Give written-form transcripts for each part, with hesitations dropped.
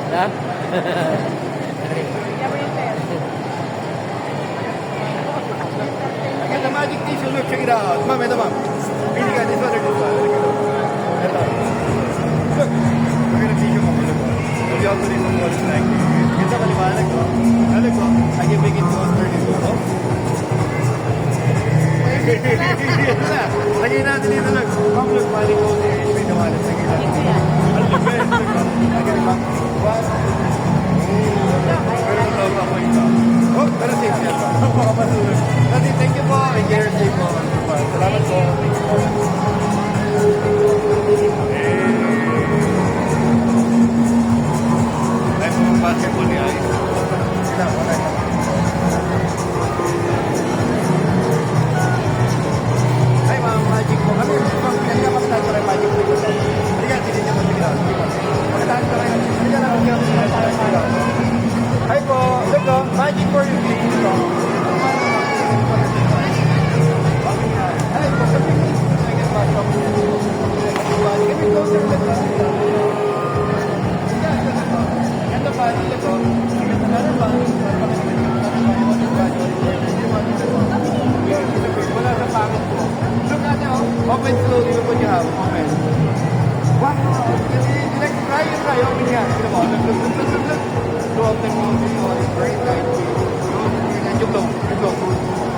Ha? I got the magic tissue. Look, check it out. Mom, ito, mom. Really got this one or this one? Ito. Look. Look at the tissue, mom. Look. Look how to this one was like. Kita maliwanag ko. Look ko. I can make it closer dito. Oh. Yan na. Lagay natin dito, look. Mom, look. Balik ko. May nawalan. Sige lang. Ang lupit. Look ko. Lagay ni mom. One. Pero ito ako ito. Oh, pero safe yan. Makapatulog. Kasi thank you po. Enjoy your stay po. Salamat po. Ay, po ang basketball ni Ay. Sila, wala ka. Ay, mga magic po. Kami, kanina pa tayo rin magic po. Halika, hindi niya po. Sige lang. Pagkataan ko rin. Halika lang. Sige lang. Hi po. Look po. Magic for you. Dito. Ay, sabi ko. I get back up. Can we go there? Ganda pa. Dito po. Ganda pa. Wala sa pangit po. Look at it. Open slowly. Look what you have. Open. Wow. Like, try. Open yan. Look. Go up the moon. It's very tight. And you go.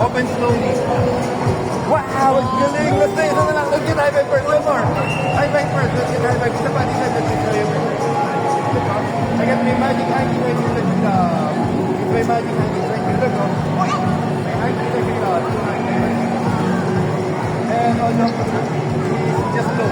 Open slowly. Wow, it's galing. Let's say, isa na lang. Let's get high five first. One more. High five first. Let's get high five. Isa pa. Let's get I got my magic hanky right here. It's my magic hanky right here. Look, my hanky right here. And all jump. Just slow.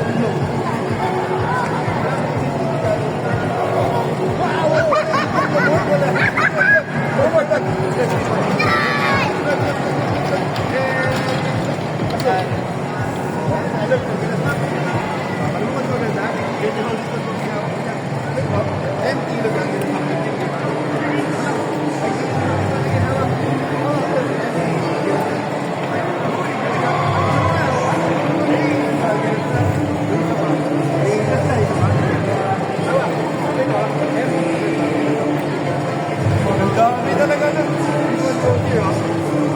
Ang dami talaga na.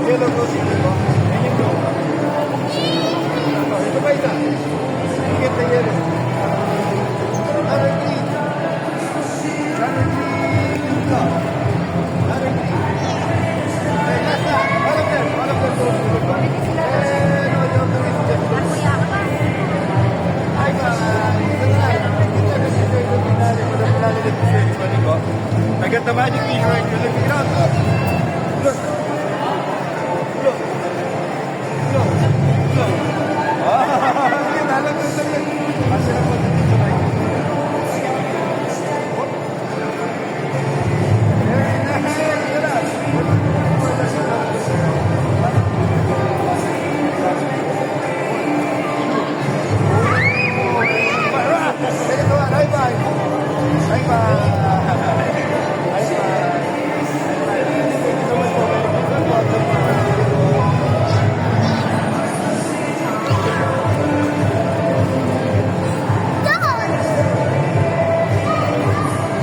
Yellow rose, diba? And you go. Ito pa isa. Get the yellow. Another green. Another green. Another green. Okay, last na. All of them go to the back. And all of them is just go. Hi, guys. I got the magic fish right here. Look it out. Look. Ah, yun, alam ko sa'yo. Kasi na po.